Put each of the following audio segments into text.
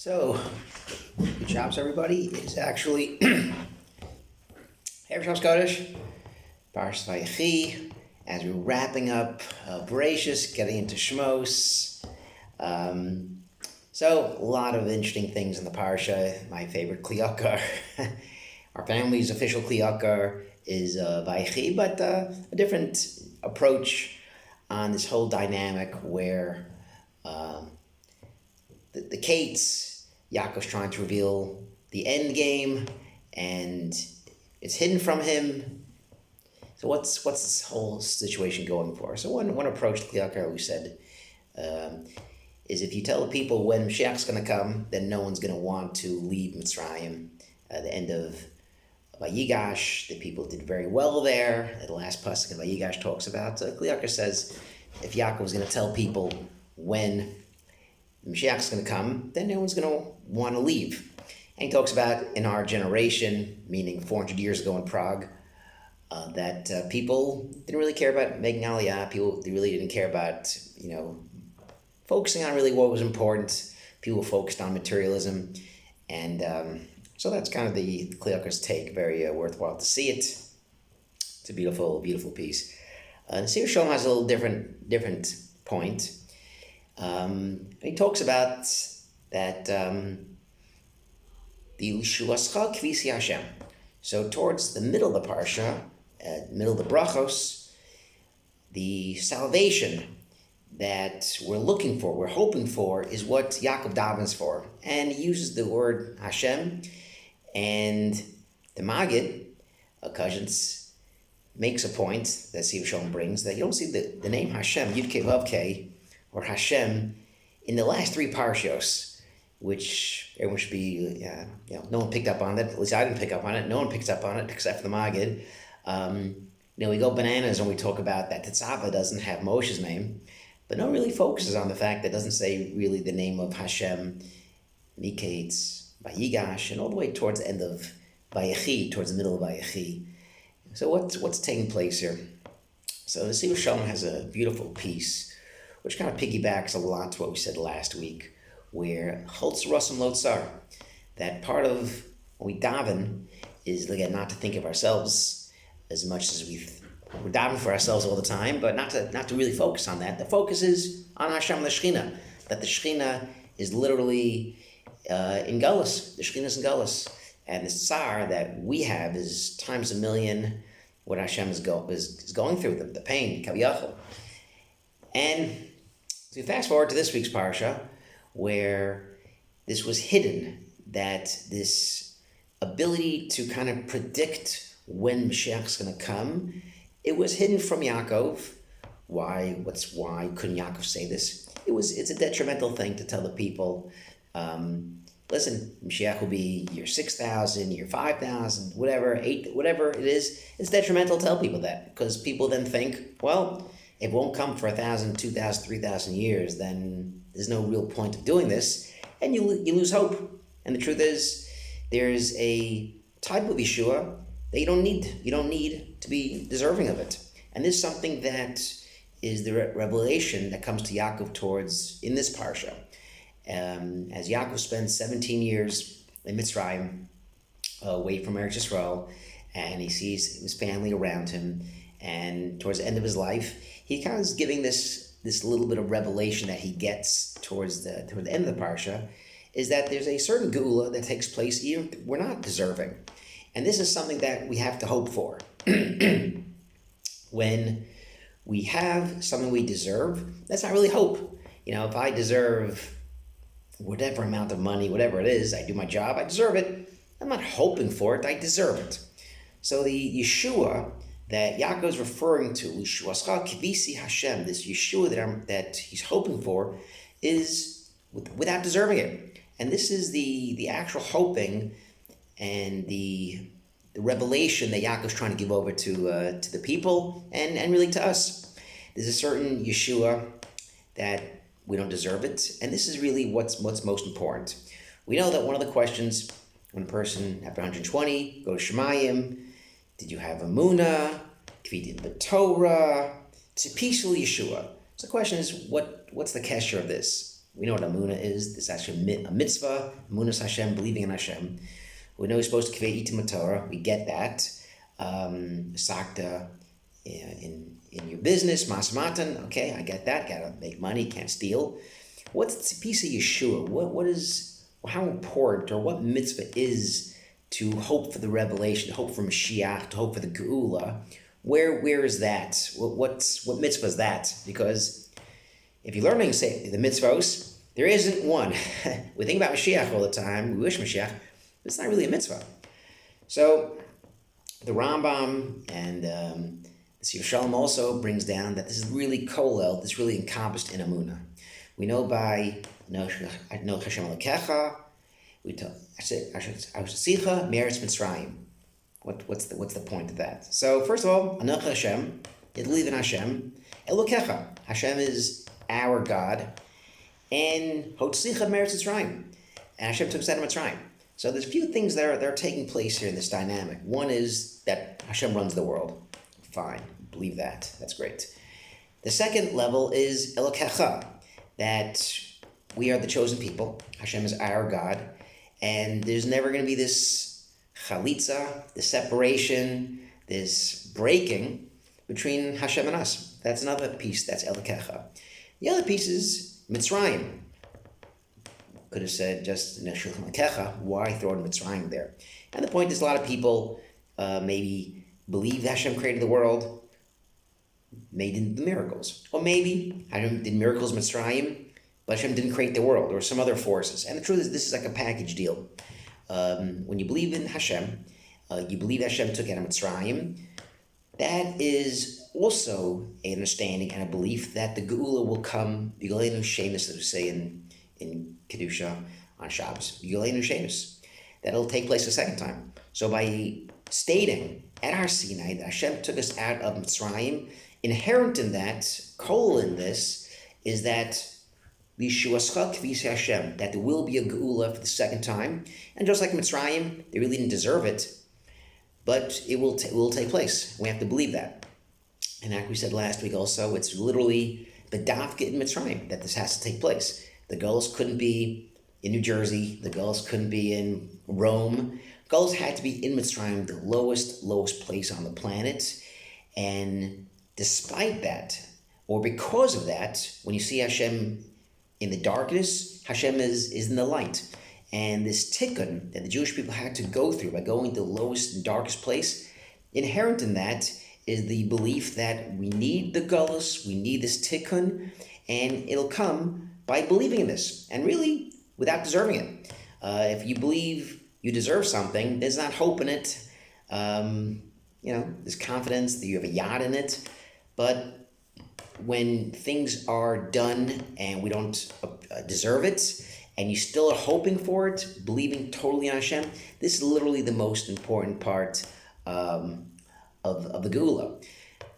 So, good jobs, everybody. It's actually Erev Kodesh, Parshas Vayechi, as we're wrapping up Bereshis, getting into Shmos. So, a lot of interesting things in the Parsha. My favorite Kliyakar, our family's official Kliyakar is Vayechi, but a different approach on this whole dynamic where the Kates, Yaakov's trying to reveal the end game, and it's hidden from him. So what's this whole situation going for? So one approach to Kliyakar, we said, is if you tell the people when Mashiach's going to come, then no one's going to want to leave Mitzrayim. The end of Vayigash, the people did very well there. The last pasuk of Vayigash talks about. Kliyakar says, if Yaakov's going to tell people when Mashiach's going to come, then no one's going to want to leave. And he talks about in our generation, meaning 400 years ago in Prague, that people didn't really care about making Aliyah. People really didn't care about, focusing on really what was important. People focused on materialism. And so that's kind of the Kliyakar's take. Very worthwhile to see it. It's a beautiful, beautiful piece. The Seir Shalom has a little different point. He talks about that the Lishuascha Kvisi Hashem. So towards the middle of the parsha, middle of the brachos, the salvation that we're looking for, we're hoping for, is what Yaakov davens for. And he uses the word Hashem, and the Maggid, Kazhins, makes a point that Seir Shalom brings, that you don't see the name Hashem, Yud Kei Vav Kei, or Hashem, in the last three parshos, which everyone should be, no one picked up on it. At least I didn't pick up on it. No one picks up on it except for the Maggid. We go bananas when we talk about that Tetzaveh doesn't have Moshe's name, but no one really focuses on the fact that it doesn't say really the name of Hashem, Miketz, Vayigash, and all the way towards the end of Vayechi, towards the middle of Vayechi. So what's taking place here? So the Seir Shalom has a beautiful piece which kind of piggybacks a lot to what we said last week, where Cholz Rasam Lotzar, that part of when we daven is, again, not to think of ourselves as much as we're davening for ourselves all the time, but not to really focus on that. The focus is on Hashem, the Shekhinah, that the Shekhinah is literally in Gullus. The Shekhinah is in Gullus. And the tsar that we have is times a million what Hashem is going through, the pain, Kaviyachol. And so we fast forward to this week's parsha, where this was hidden, that this ability to kind of predict when Mashiach's going to come, it was hidden from Yaakov. Why couldn't Yaakov say this? It's a detrimental thing to tell the people, listen, Mashiach will be year 6,000, year 5,000, whatever it is. It's detrimental to tell people that, because people then think, well, it won't come for 1,000, 2,000, 3,000 years, then there's no real point of doing this, and you lose hope. And the truth is, there's a type of Yeshua that you don't need to be deserving of it. And this is something that is the revelation that comes to Yaakov towards in this parsha. As Yaakov spends 17 years in Mitzrayim, away from Eretz Yisrael, and he sees his family around him, and towards the end of his life, he kind of is giving this little bit of revelation that he gets towards the end of the parsha, is that there's a certain geula that takes place even if we're not deserving. And this is something that we have to hope for. When we have something we deserve, that's not really hope. If I deserve whatever amount of money, whatever it is, I do my job, I deserve it. I'm not hoping for it, I deserve it. So the Yeshua that Yaakov is referring to, Lishuascha Kvisi Hashem, this Yeshua that he's hoping for, is without deserving it. And this is the actual hoping and the revelation that Yaakov's trying to give over to the people and really to us. There's a certain Yeshua that we don't deserve it, and this is really what's most important. We know that one of the questions when a person after 120 goes Shemayim, did you have Emunah? Kvidim b'Torah? It's a peaceful Yeshua. So the question is, what's the kesher of this? We know what Amunah is. It's actually a mitzvah, Amunah Hashem, believing in Hashem. We know we're supposed to kaveh itim Torah. We get that. Sakta in your business, masmatan. Okay, I get that. Gotta make money, can't steal. What's the piece of Yeshua? What is, how important, or what mitzvah is to hope for the revelation, to hope for Mashiach, to hope for the geula? Where is that? What mitzvah is that? Because if you're learning, say, the mitzvahs, there isn't one. We think about Mashiach all the time. We wish Mashiach, but it's not really a mitzvah. So the Rambam and the Sif Shalom also brings down that this is really kolel, this is really encompassed in Amunah. We know by No Hashem Alekecha, we tell Sicha Meretz Mitzrayim. What's the point of that? So first of all, Anoch Hashem, you believe in Hashem. Elokecha, Hashem is our God, and Hotzicha Meretz Mitzrayim, and Hashem took us out of Mitzrayim. So there's a few things that are taking place here in this dynamic. One is that Hashem runs the world. Fine, believe that. That's great. The second level is Elokecha, that we are the chosen people. Hashem is our God, and there's never going to be this chalitza, this separation, this breaking between Hashem and us. That's another piece, that's Elokecha. The other piece is Mitzrayim. Could have said just Neshul Elokecha, why throw in Mitzrayim there? And the point is, a lot of people maybe believe that Hashem created the world, made the miracles. Or maybe Hashem did miracles in Mitzrayim, but Hashem didn't create the world, or some other forces. And the truth is, this is like a package deal. When you believe in Hashem, you believe Hashem took out of Mitzrayim, that is also an understanding and a belief that the Geula will come, Yigaleinu Shemus, as we say in Kedusha on Shabbos, Yigaleinu Shemus, that it'll take place a second time. So by stating at Har Sinai that Hashem took us out of Mitzrayim, inherent in that, in this, is that Lishuascha Kvis Hashem, that there will be a Geula for the second time. And just like Mitzrayim, they really didn't deserve it, but it will take place. We have to believe that. And like we said last week also, it's literally Bedavka in Mitzrayim that this has to take place. The Gauls couldn't be in New Jersey. The Gauls couldn't be in Rome. Gauls had to be in Mitzrayim, the lowest place on the planet. And despite that, or because of that, when you see Hashem in the darkness, Hashem is in the light. And this tikkun that the Jewish people had to go through by going to the lowest and darkest place, inherent in that is the belief that we need the galus, we need this tikkun, and it'll come by believing in this, and really without deserving it. If you believe you deserve something, there's not hope in it. There's confidence that you have a yad in it, but when things are done and we don't deserve it, and you still are hoping for it, believing totally in Hashem, this is literally the most important part of the Geula.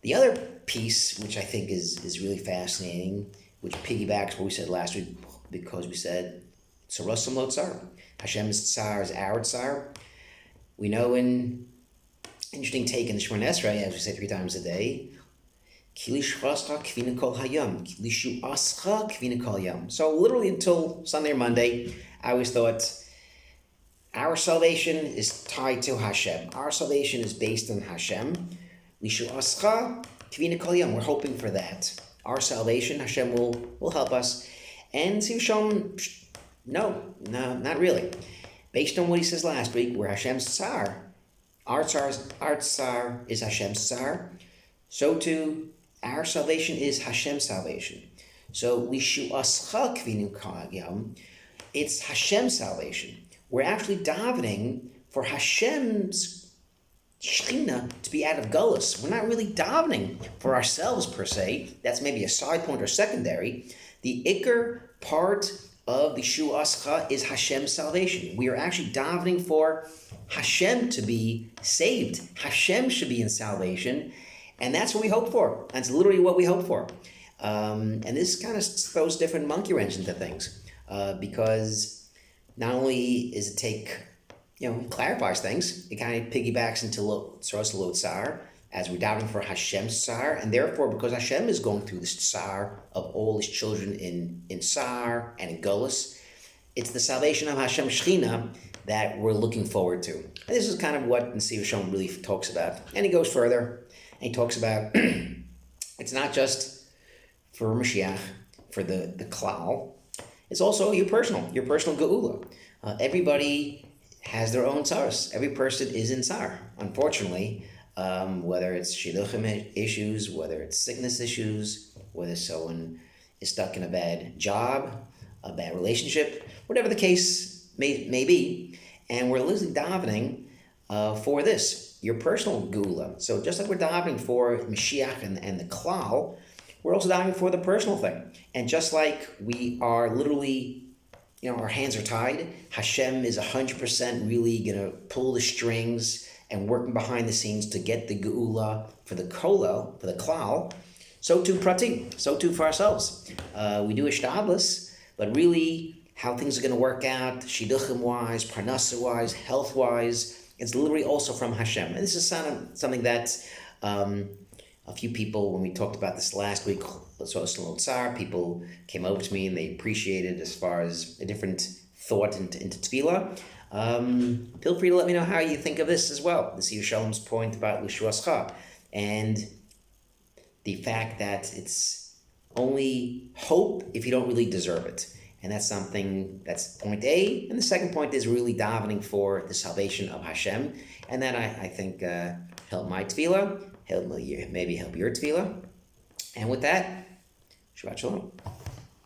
The other piece, which I think is really fascinating, which piggybacks what we said last week, because we said, Tzarosam lo tzar. Hashem's tzar is our tzar. We know in interesting take in the Shemona Esrei, as we say 3 times a day, so literally until Sunday or Monday, I always thought our salvation is tied to Hashem. Our salvation is based on Hashem. We're hoping for that. Our salvation, Hashem will help us. And Sivshom, no, not really. Based on what he says last week, where Hashem's tsar, our tsar is Hashem's tsar, so too our salvation is Hashem's salvation. So it's Hashem's salvation. We're actually davening for Hashem's Shechina to be out of Gullus. We're not really davening for ourselves per se. That's maybe a side point or secondary. The Iker part of the Shu'ascha is Hashem's salvation. We are actually davening for Hashem to be saved. Hashem should be in salvation. And that's what we hope for. That's literally what we hope for. And this kind of throws different monkey wrench into things. Because not only it clarifies things, it kind of piggybacks into Tzros Lo Tsar, as we're davening for Hashem's tsar, and therefore because Hashem is going through this tsar of all his children in tsar and in Golas, it's the salvation of Hashem Shechina that we're looking forward to. And this is kind of what Nesiv Shalom really talks about. And he goes further, and he talks about it's not just for Mashiach, for the klal, it's also your personal geula. Everybody has their own tsaros. Every person is in tsar, unfortunately, whether it's shidduchim issues, whether it's sickness issues, whether someone is stuck in a bad job, a bad relationship, whatever the case may be. And we're literally davening for this, your personal geula. So just like we're davening for Mashiach and the klal, we're also davening for the personal thing. And just like we are literally, our hands are tied, Hashem is 100% really going to pull the strings and working behind the scenes to get the geula for the kolel, for the klal, so too pratim, so too for ourselves. We do ishtadlus, but really how things are going to work out, shidduchim-wise, parnasa-wise, health-wise, it's literally also from Hashem. And this is something that a few people, when we talked about this last week, Tsar, people came over to me and they appreciated as far as a different thought into tefillah. Feel free to let me know how you think of this as well. This is Shalom's point about Lishuascha and the fact that it's only hope if you don't really deserve it. And that's that's point A. And the second point is really davening for the salvation of Hashem. And that I think help my tefillah, maybe help your tefillah. And with that, Shabbat Shalom.